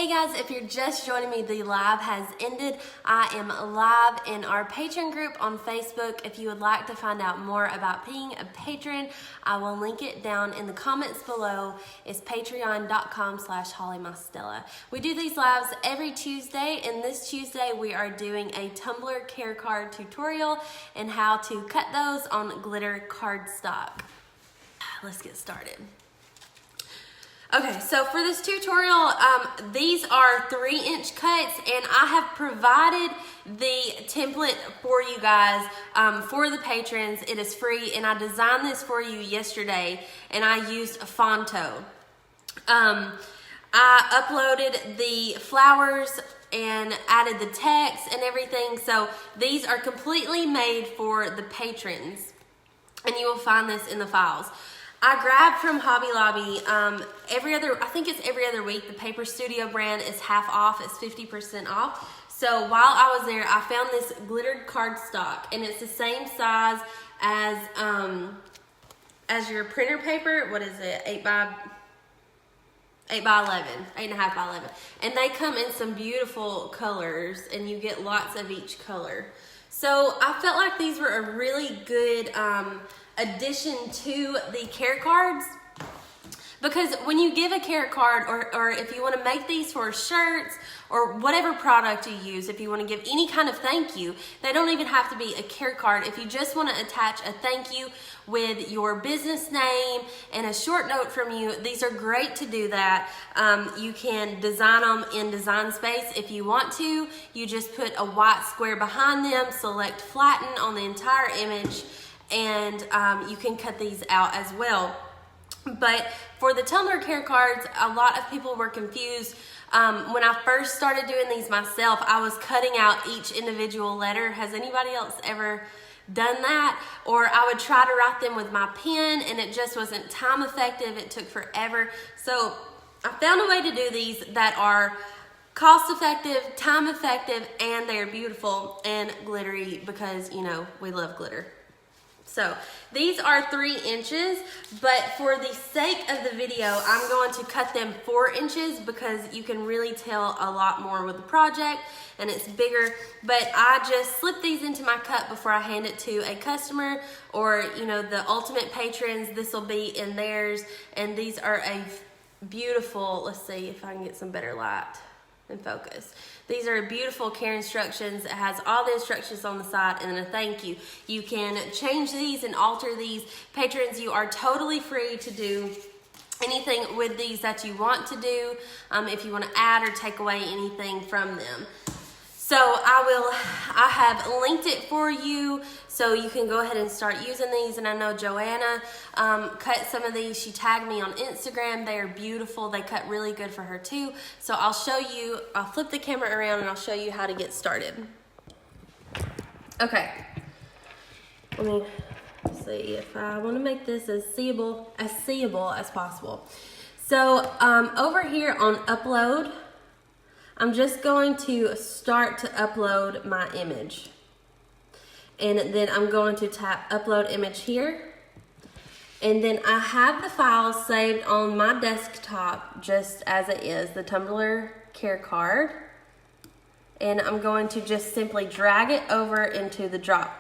Hey guys, if you're just joining me, the live has ended. I am live in our patron group on Facebook. If you would like to find out more about being a patron, I will link it down in the comments below. It's patreon.com/HolliMyStella. We do these lives every Tuesday, and this Tuesday we are doing a Tumbler care card tutorial and how to cut those on glitter cardstock. Let's get started. Okay, so for this tutorial, these are 3-inch cuts, and I have provided the template for you guys for the patrons. It is free, and I designed this for you yesterday, and I used Fonto. I uploaded the flowers and added the text and everything, so these are completely made for the patrons, and you will find this in the files. I grabbed from Hobby Lobby I think it's every other week. The Paper Studio brand is half off. It's 50% off. So while I was there, I found this glittered cardstock, and it's the same size as your printer paper. What is it? 8 by 11, 8.5 by 11. And they come in some beautiful colors, and you get lots of each color. So I felt like these were a really good addition to the care cards, because when you give a care card, or if you want to make these for shirts or whatever product you use, if you want to give any kind of thank you, they don't even have to be a care card. If you just want to attach a thank you with your business name and a short note from you, these are great to do that. You can design them in Design Space if you want to. You just put a white square behind them, select flatten on the entire image, and you can cut these out as well. But for the Tumbler care cards, a lot of people were confused. When I first started doing these myself, I was cutting out each individual letter. Has anybody else ever done that? Or I would try to write them with my pen, and it just wasn't time effective. It took forever. So I found a way to do these that are cost effective, time effective, and they're beautiful and glittery, because, you know, we love glitter. So these are 3 inches, but for the sake of the video, I'm going to cut them 4 inches because you can really tell a lot more with the project, and it's bigger. But I just slip these into my cup before I hand it to a customer, or, you know, the ultimate patrons. This will be in theirs, and these are a beautiful, let's see if I can get some better light and focus. These are beautiful care instructions. It has all the instructions on the side and then a thank you. You can change these and alter these. Patrons, you are totally free to do anything with these that you want to do, if you want to add or take away anything from them. So I have linked it for you, so you can go ahead and start using these. And I know Joanna cut some of these. She tagged me on Instagram. They are beautiful. They cut really good for her too. So I'll show you, I'll flip the camera around and I'll show you how to get started. Okay, let me see if I want to make this as seeable as possible. So over here on upload, I'm just going to start to upload my image, and then I'm going to tap upload image here, and then I have the file saved on my desktop just as it is, the Tumbler care card, and I'm going to just simply drag it over into the drop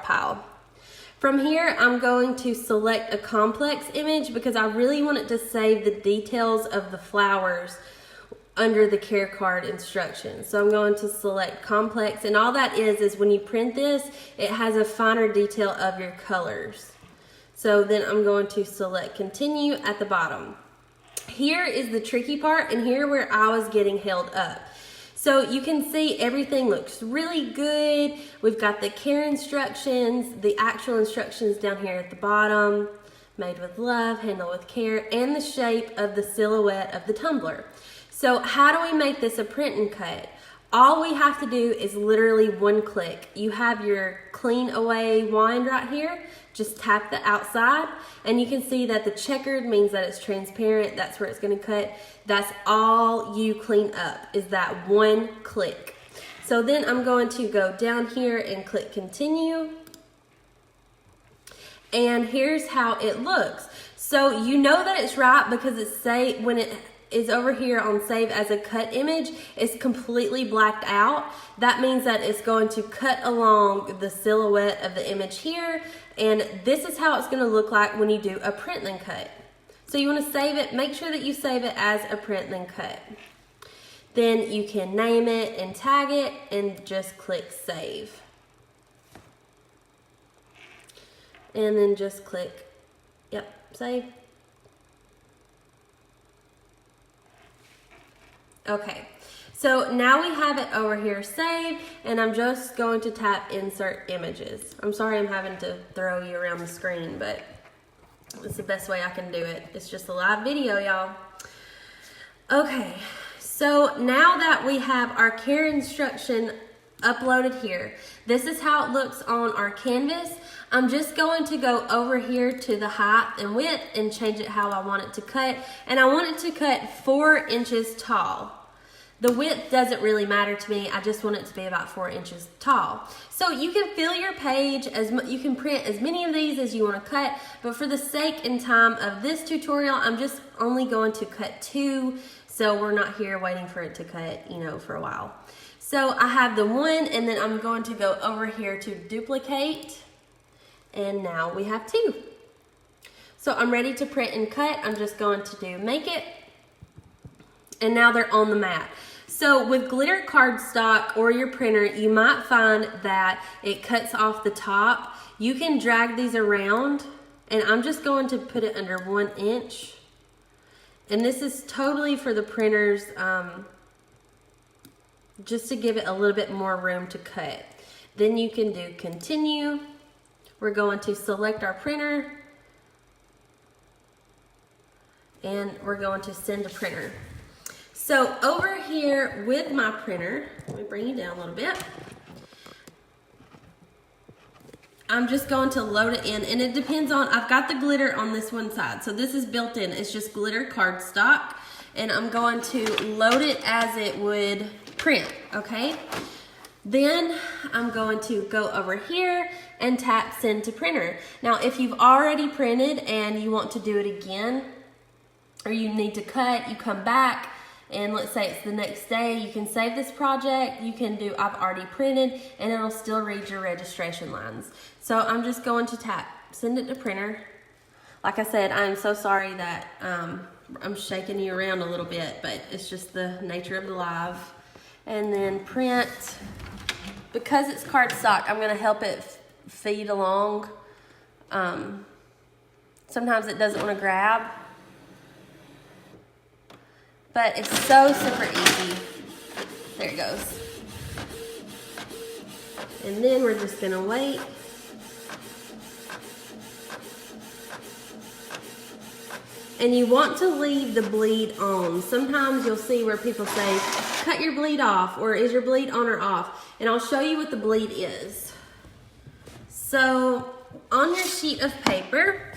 pile. From here, I'm going to select a complex image because I really want it to save the details of the flowers under the care card instructions. So I'm going to select complex, and all that is when you print this, it has a finer detail of your colors. So then I'm going to select continue at the bottom. Here is the tricky part, and here where I was getting held up. So you can see everything looks really good. We've got the care instructions, the actual instructions down here at the bottom, made with love, handle with care, and the shape of the silhouette of the tumbler. So how do we make this a print and cut? All we have to do is literally one click. You have your clean away wind right here. Just tap the outside, and you can see that the checkered means that it's transparent. That's where it's going to cut. That's all you clean up, is that one click. So then I'm going to go down here and click continue. And here's how it looks. So you know that it's right because it's when it is over here on save as a cut image is completely blacked out. That means that it's going to cut along the silhouette of the image here, and this is how it's going to look like when you do a print then cut. So you want to save it, make sure that you save it as a print then cut. Then you can name it and tag it and just click save. And then just click, yep, save. Okay, so now we have it over here saved, and I'm just going to tap insert images. I'm sorry I'm having to throw you around the screen, but it's the best way I can do it. It's just a live video, y'all. Okay, so now that we have our care instruction uploaded here, this is how it looks on our canvas. I'm just going to go over here to the height and width and change it how I want it to cut. And I want it to cut 4 inches tall. The width doesn't really matter to me. I just want it to be about 4 inches tall. So you can fill your page, you can print as many of these as you want to cut, but for the sake and time of this tutorial, I'm just only going to cut 2, so we're not here waiting for it to cut, you know, for a while. So I have the 1, and then I'm going to go over here to duplicate, and now we have 2. So I'm ready to print and cut. I'm just going to do make it, and now they're on the mat. So with glitter cardstock or your printer, you might find that it cuts off the top. You can drag these around, and I'm just going to put it under 1 inch. And this is totally for the printers, just to give it a little bit more room to cut. Then you can do continue. We're going to select our printer, and we're going to send to printer. So over here with my printer, let me bring you down a little bit. I'm just going to load it in, and it depends on, I've got the glitter on this one side. So this is built in, it's just glitter cardstock, and I'm going to load it as it would print, okay? Then I'm going to go over here and tap send to printer. Now if you've already printed and you want to do it again, or you need to cut, you come back, and let's say it's the next day, you can save this project, you can do I've already printed, and it'll still read your registration lines. So I'm just going to tap send it to printer. Like I said, I'm so sorry that I'm shaking you around a little bit, but it's just the nature of the live. And then print. Because it's cardstock, I'm gonna help it feed along. Sometimes it doesn't want to grab, but it's so super easy. There it goes. And then we're just gonna wait. And you want to leave the bleed on. Sometimes you'll see where people say, cut your bleed off, or is your bleed on or off? And I'll show you what the bleed is. So on your sheet of paper,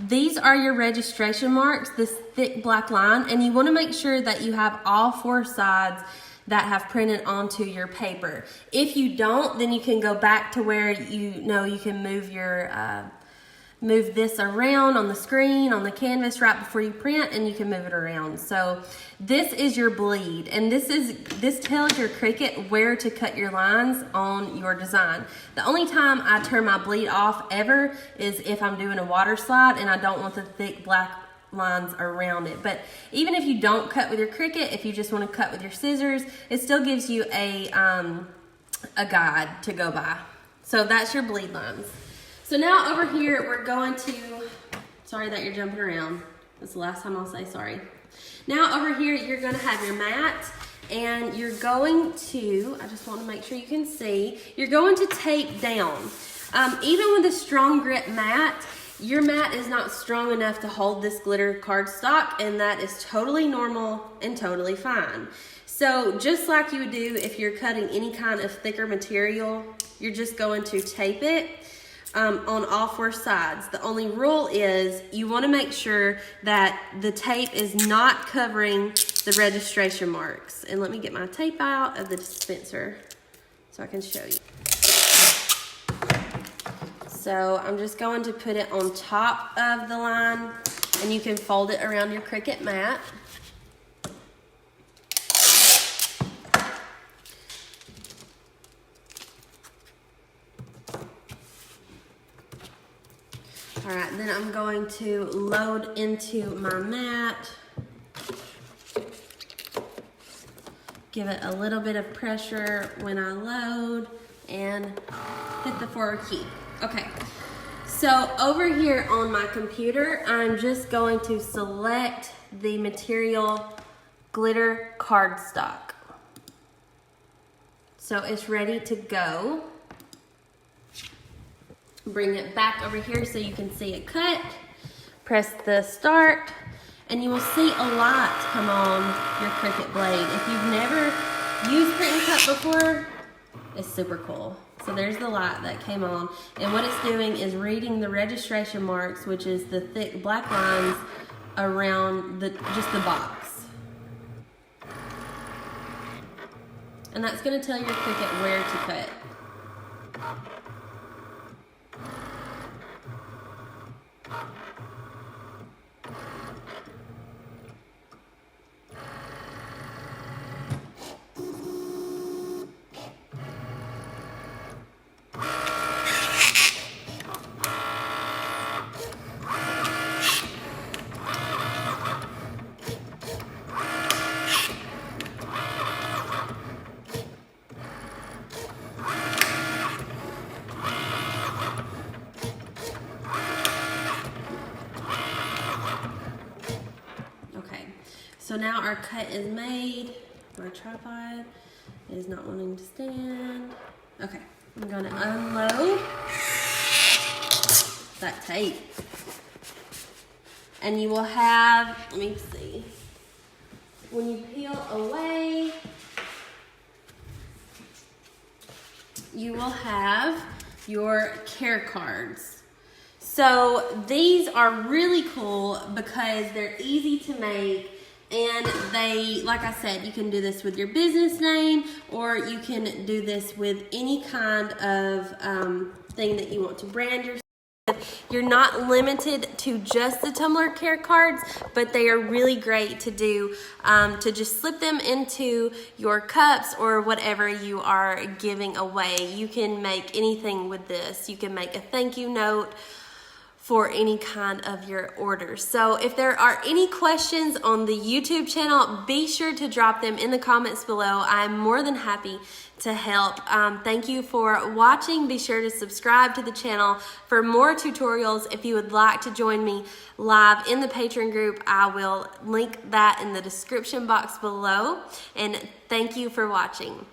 these are your registration marks, this thick black line, and you want to make sure that you have all 4 sides that have printed onto your paper. If you don't, then you can go back to where you know you can move your move this around on the screen, on the canvas right before you print, and you can move it around. So this is your bleed, and this tells your Cricut where to cut your lines on your design. The only time I turn my bleed off ever is if I'm doing a water slide and I don't want the thick black lines around it. But even if you don't cut with your Cricut, if you just want to cut with your scissors, it still gives you a guide to go by. So that's your bleed lines. So now over here, we're going to, sorry that you're jumping around. That's the last time I'll say sorry. Now over here, you're gonna have your mat, and you're going to, I just want to make sure you can see, you're going to tape down. Even with a strong grip mat, your mat is not strong enough to hold this glitter cardstock, and that is totally normal and totally fine. So just like you would do if you're cutting any kind of thicker material, you're just going to tape it on all 4 sides. The only rule is you want to make sure that the tape is not covering the registration marks. And let me get my tape out of the dispenser so I can show you. So I'm just going to put it on top of the line, and you can fold it around your Cricut mat. All right, then I'm going to load into my mat. Give it a little bit of pressure when I load and hit the forward key. Okay, so over here on my computer, I'm just going to select the material glitter cardstock. So it's ready to go. Bring it back over here so you can see it cut. Press the start, and you will see a light come on your Cricut blade. If you've never used print and cut before, it's super cool. So there's the light that came on, and what it's doing is reading the registration marks, which is the thick black lines around just the box. And that's going to tell your Cricut where to cut. So now our cut is made. My tripod is not wanting to stand. Okay, I'm gonna unload that tape. And you will have, let me see, when you peel away, you will have your care cards. So these are really cool because they're easy to make. And they, like I said, you can do this with your business name, or you can do this with any kind of thing that you want to brand yourself with. You're not limited to just the Tumbler care cards, but they are really great to do, to just slip them into your cups or whatever you are giving away. You can make anything with this. You can make a thank you note for any kind of your orders. So if there are any questions on the YouTube channel, be sure to drop them in the comments below. I'm more than happy to help. Thank you for watching. Be sure to subscribe to the channel for more tutorials. If you would like to join me live in the patron group, I will link that in the description box below. And thank you for watching.